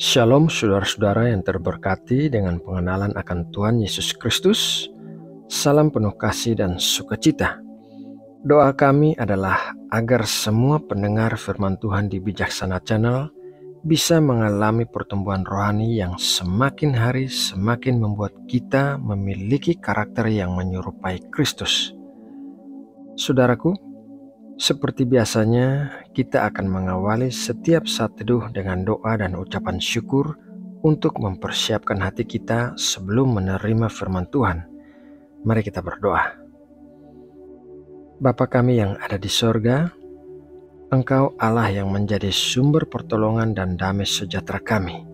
Shalom saudara-saudara yang terberkati dengan pengenalan akan Tuhan Yesus Kristus. Salam penuh kasih dan sukacita. Doa kami adalah agar semua pendengar firman Tuhan di Bijaksana Channel bisa mengalami pertumbuhan rohani yang semakin hari semakin membuat kita memiliki karakter yang menyerupai Kristus. Saudaraku, seperti biasanya, kita akan mengawali setiap saat teduh dengan doa dan ucapan syukur untuk mempersiapkan hati kita sebelum menerima firman Tuhan. Mari kita berdoa. Bapa kami yang ada di sorga, Engkau Allah yang menjadi sumber pertolongan dan damai sejahtera kami.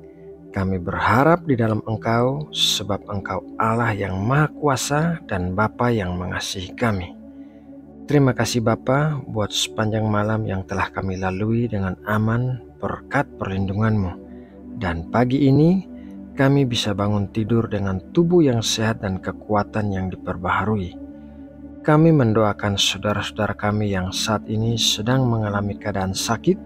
Kami berharap di dalam Engkau sebab Engkau Allah yang Maha Kuasa dan Bapa yang mengasihi kami. Terima kasih Bapa buat sepanjang malam yang telah kami lalui dengan aman berkat perlindungan-Mu. Dan pagi ini kami bisa bangun tidur dengan tubuh yang sehat dan kekuatan yang diperbaharui. Kami mendoakan saudara-saudara kami yang saat ini sedang mengalami keadaan sakit.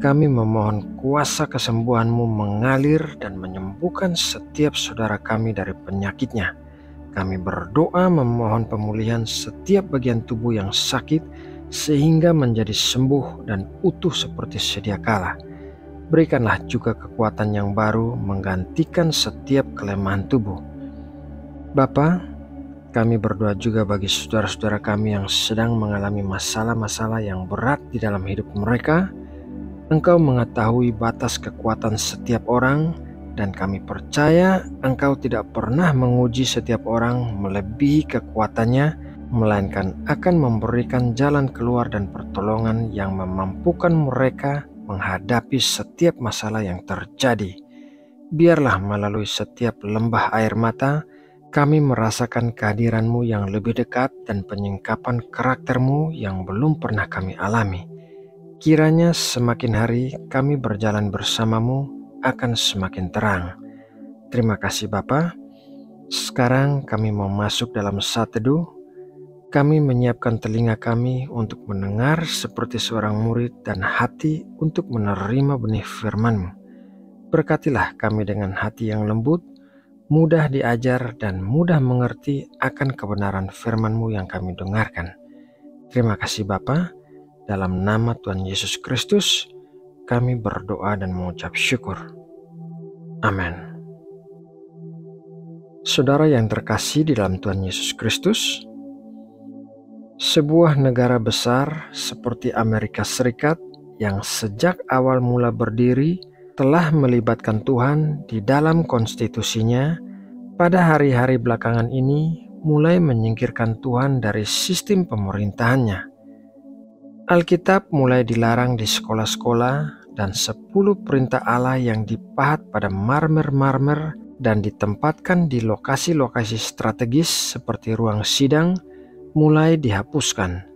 Kami memohon kuasa kesembuhan-Mu mengalir dan menyembuhkan setiap saudara kami dari penyakitnya. Kami berdoa memohon pemulihan setiap bagian tubuh yang sakit sehingga menjadi sembuh dan utuh seperti sedia kala. Berikanlah juga kekuatan yang baru menggantikan setiap kelemahan tubuh. Bapa, kami berdoa juga bagi saudara-saudara kami yang sedang mengalami masalah-masalah yang berat di dalam hidup mereka. Engkau mengetahui batas kekuatan setiap orang, dan kami percaya Engkau tidak pernah menguji setiap orang melebihi kekuatannya, melainkan akan memberikan jalan keluar dan pertolongan yang memampukan mereka menghadapi setiap masalah yang terjadi. Biarlah melalui setiap lembah air mata, kami merasakan kehadiran-Mu yang lebih dekat dan penyingkapan karakter-Mu yang belum pernah kami alami. Kiranya semakin hari kami berjalan bersama-Mu akan semakin terang. Terima kasih Bapa. Sekarang kami mau masuk dalam saat teduh. Kami menyiapkan telinga kami untuk mendengar seperti seorang murid dan hati untuk menerima benih firman-Mu. Berkatilah kami dengan hati yang lembut, mudah diajar dan mudah mengerti akan kebenaran firman-Mu yang kami dengarkan. Terima kasih Bapa. Dalam nama Tuhan Yesus Kristus, kami berdoa dan mengucap syukur. Amin. Saudara yang terkasih di dalam Tuhan Yesus Kristus, sebuah negara besar seperti Amerika Serikat yang sejak awal mula berdiri telah melibatkan Tuhan di dalam konstitusinya, pada hari-hari belakangan ini mulai menyingkirkan Tuhan dari sistem pemerintahannya. Alkitab mulai dilarang di sekolah-sekolah dan 10 perintah Allah yang dipahat pada marmer-marmer dan ditempatkan di lokasi-lokasi strategis seperti ruang sidang mulai dihapuskan.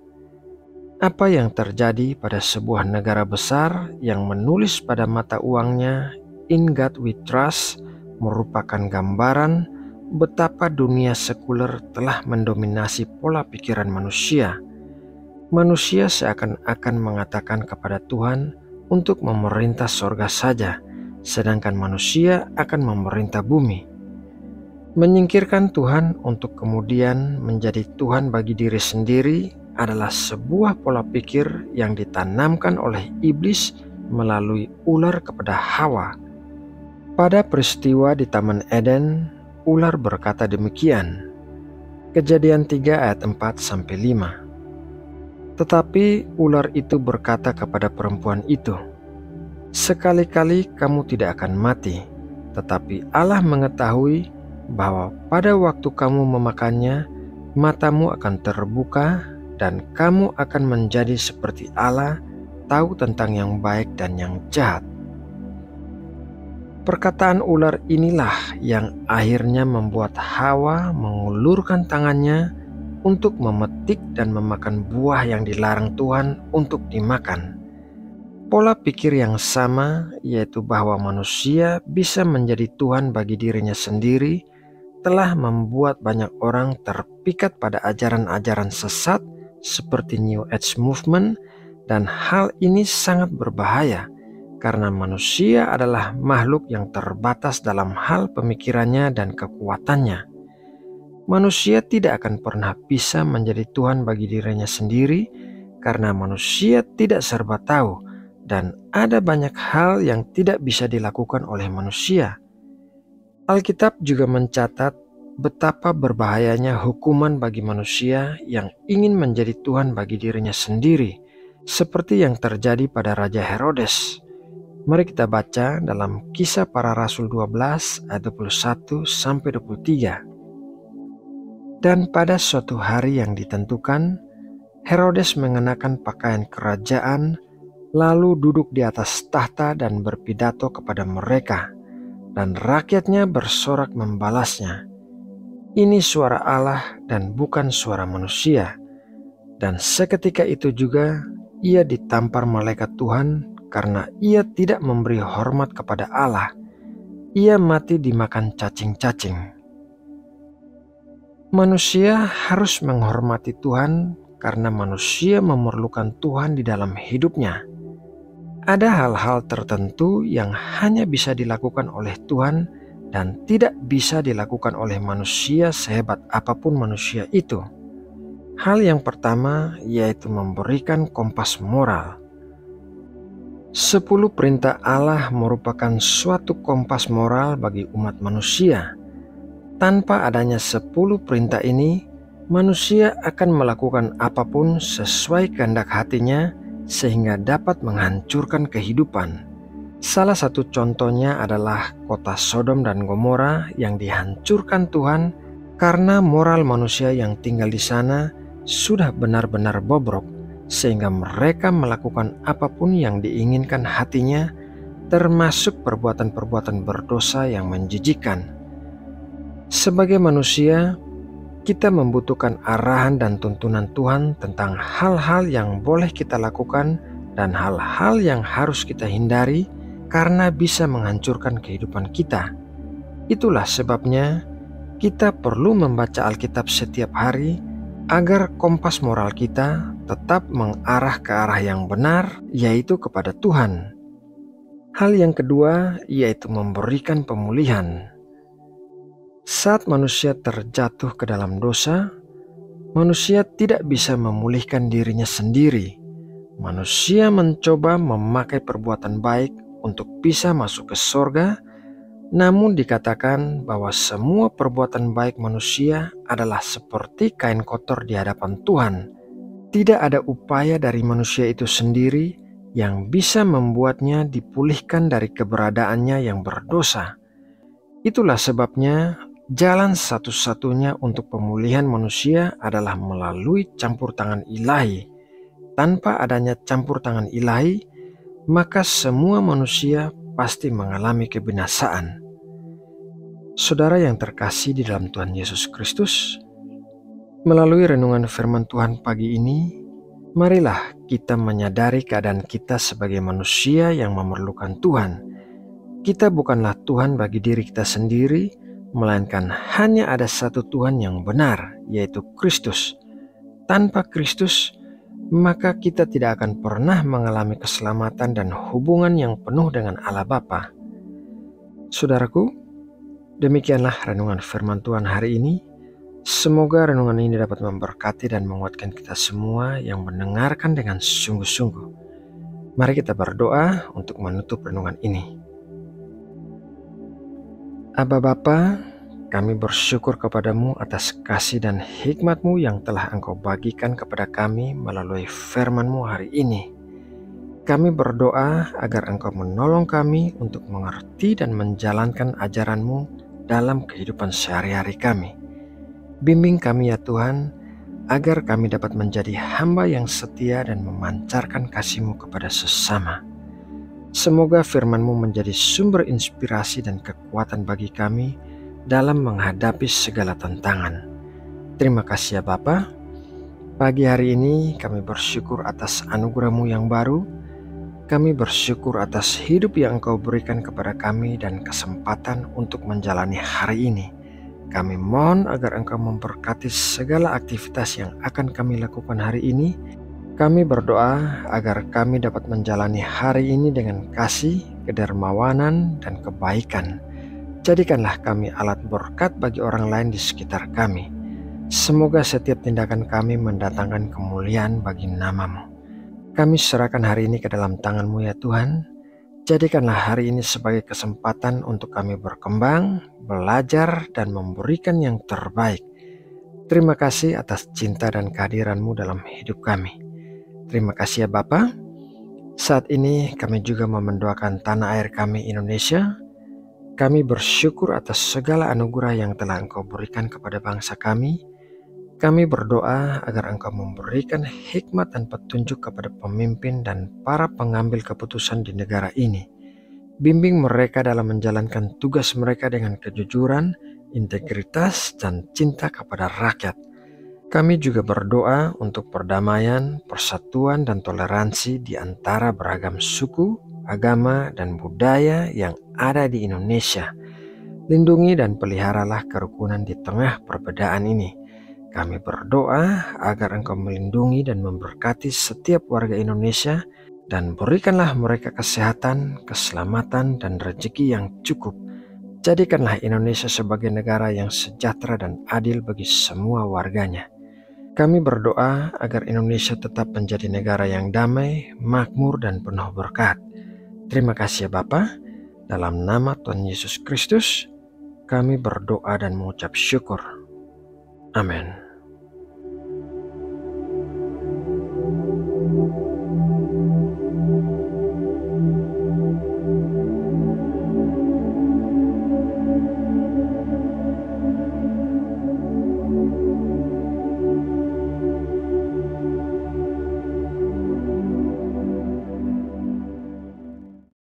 Apa yang terjadi pada sebuah negara besar yang menulis pada mata uangnya "In God We Trust" merupakan gambaran betapa dunia sekuler telah mendominasi pola pikiran manusia. Manusia seakan-akan mengatakan kepada Tuhan untuk memerintah sorga saja, sedangkan manusia akan memerintah bumi. Menyingkirkan Tuhan untuk kemudian menjadi Tuhan bagi diri sendiri adalah sebuah pola pikir yang ditanamkan oleh iblis melalui ular kepada Hawa. Pada peristiwa di Taman Eden, ular berkata demikian. Kejadian 3 ayat 4-5. Tetapi ular itu berkata kepada perempuan itu, "Sekali-kali kamu tidak akan mati, tetapi Allah mengetahui bahwa pada waktu kamu memakannya, matamu akan terbuka dan kamu akan menjadi seperti Allah, tahu tentang yang baik dan yang jahat." Perkataan ular inilah yang akhirnya membuat Hawa mengulurkan tangannya untuk memetik dan memakan buah yang dilarang Tuhan untuk dimakan. Pola pikir yang sama, yaitu bahwa manusia bisa menjadi Tuhan bagi dirinya sendiri, telah membuat banyak orang terpikat pada ajaran-ajaran sesat seperti New Age Movement, dan hal ini sangat berbahaya karena manusia adalah makhluk yang terbatas dalam hal pemikirannya dan kekuatannya. Manusia tidak akan pernah bisa menjadi Tuhan bagi dirinya sendiri karena manusia tidak serba tahu dan ada banyak hal yang tidak bisa dilakukan oleh manusia. Alkitab juga mencatat betapa berbahayanya hukuman bagi manusia yang ingin menjadi Tuhan bagi dirinya sendiri, seperti yang terjadi pada Raja Herodes. Mari kita baca dalam Kisah Para Rasul 12 ayat 21-23. Dan pada suatu hari yang ditentukan, Herodes mengenakan pakaian kerajaan, lalu duduk di atas tahta dan berpidato kepada mereka, dan rakyatnya bersorak membalasnya. Ini suara Allah dan bukan suara manusia. Dan seketika itu juga ia ditampar malaikat Tuhan karena ia tidak memberi hormat kepada Allah. Ia mati dimakan cacing-cacing. Manusia harus menghormati Tuhan karena manusia memerlukan Tuhan di dalam hidupnya. Ada hal-hal tertentu yang hanya bisa dilakukan oleh Tuhan dan tidak bisa dilakukan oleh manusia sehebat apapun manusia itu. Hal yang pertama yaitu memberikan kompas moral. 10 perintah Allah merupakan suatu kompas moral bagi umat manusia. Tanpa adanya 10 perintah ini, manusia akan melakukan apapun sesuai kehendak hatinya sehingga dapat menghancurkan kehidupan. Salah satu contohnya adalah kota Sodom dan Gomora yang dihancurkan Tuhan karena moral manusia yang tinggal di sana sudah benar-benar bobrok, sehingga mereka melakukan apapun yang diinginkan hatinya, termasuk perbuatan-perbuatan berdosa yang menjijikkan. Sebagai manusia, kita membutuhkan arahan dan tuntunan Tuhan tentang hal-hal yang boleh kita lakukan dan hal-hal yang harus kita hindari karena bisa menghancurkan kehidupan kita. Itulah sebabnya kita perlu membaca Alkitab setiap hari agar kompas moral kita tetap mengarah ke arah yang benar, yaitu kepada Tuhan. Hal yang kedua yaitu memberikan pemulihan. Saat manusia terjatuh ke dalam dosa, manusia tidak bisa memulihkan dirinya sendiri. Manusia mencoba memakai perbuatan baik untuk bisa masuk ke sorga, namun dikatakan bahwa semua perbuatan baik manusia adalah seperti kain kotor di hadapan Tuhan. Tidak ada upaya dari manusia itu sendiri yang bisa membuatnya dipulihkan dari keberadaannya yang berdosa. Itulah sebabnya jalan satu-satunya untuk pemulihan manusia adalah melalui campur tangan ilahi. Tanpa adanya campur tangan ilahi, maka semua manusia pasti mengalami kebinasaan. Saudara yang terkasih di dalam Tuhan Yesus Kristus, melalui renungan firman Tuhan pagi ini, marilah kita menyadari keadaan kita sebagai manusia yang memerlukan Tuhan. Kita bukanlah Tuhan bagi diri kita sendiri, melainkan hanya ada satu Tuhan yang benar, yaitu Kristus. Tanpa Kristus, maka kita tidak akan pernah mengalami keselamatan dan hubungan yang penuh dengan Allah Bapa. Saudaraku, demikianlah renungan firman Tuhan hari ini. Semoga renungan ini dapat memberkati dan menguatkan kita semua yang mendengarkan dengan sungguh-sungguh. Mari kita berdoa untuk menutup renungan ini. Aba Bapa, kami bersyukur kepadamu atas kasih dan hikmat-Mu yang telah Engkau bagikan kepada kami melalui firman-Mu hari ini. Kami berdoa agar Engkau menolong kami untuk mengerti dan menjalankan ajaran-Mu dalam kehidupan sehari-hari kami. Bimbing kami ya Tuhan, agar kami dapat menjadi hamba yang setia dan memancarkan kasih-Mu kepada sesama. Semoga firman-Mu menjadi sumber inspirasi dan kekuatan bagi kami dalam menghadapi segala tantangan. Terima kasih ya Bapa. Pagi hari ini kami bersyukur atas anugerah-Mu yang baru. Kami bersyukur atas hidup yang Engkau berikan kepada kami dan kesempatan untuk menjalani hari ini. Kami mohon agar Engkau memberkati segala aktivitas yang akan kami lakukan hari ini. Kami berdoa agar kami dapat menjalani hari ini dengan kasih, kedermawanan, dan kebaikan. Jadikanlah kami alat berkat bagi orang lain di sekitar kami. Semoga setiap tindakan kami mendatangkan kemuliaan bagi nama-Mu. Kami serahkan hari ini ke dalam tangan-Mu ya Tuhan. Jadikanlah hari ini sebagai kesempatan untuk kami berkembang, belajar, dan memberikan yang terbaik. Terima kasih atas cinta dan kehadiran-Mu dalam hidup kami. Terima kasih ya Bapa. Saat ini kami juga mau mendoakan tanah air kami Indonesia. Kami bersyukur atas segala anugerah yang telah Engkau berikan kepada bangsa kami. Kami berdoa agar Engkau memberikan hikmat dan petunjuk kepada pemimpin dan para pengambil keputusan di negara ini. Bimbing mereka dalam menjalankan tugas mereka dengan kejujuran, integritas, dan cinta kepada rakyat. Kami juga berdoa untuk perdamaian, persatuan, dan toleransi di antara beragam suku, agama, dan budaya yang ada di Indonesia. Lindungi dan peliharalah kerukunan di tengah perbedaan ini. Kami berdoa agar Engkau melindungi dan memberkati setiap warga Indonesia dan berikanlah mereka kesehatan, keselamatan, dan rezeki yang cukup. Jadikanlah Indonesia sebagai negara yang sejahtera dan adil bagi semua warganya. Kami berdoa agar Indonesia tetap menjadi negara yang damai, makmur, dan penuh berkat. Terima kasih ya Bapa. Dalam nama Tuhan Yesus Kristus, kami berdoa dan mengucap syukur. Amin.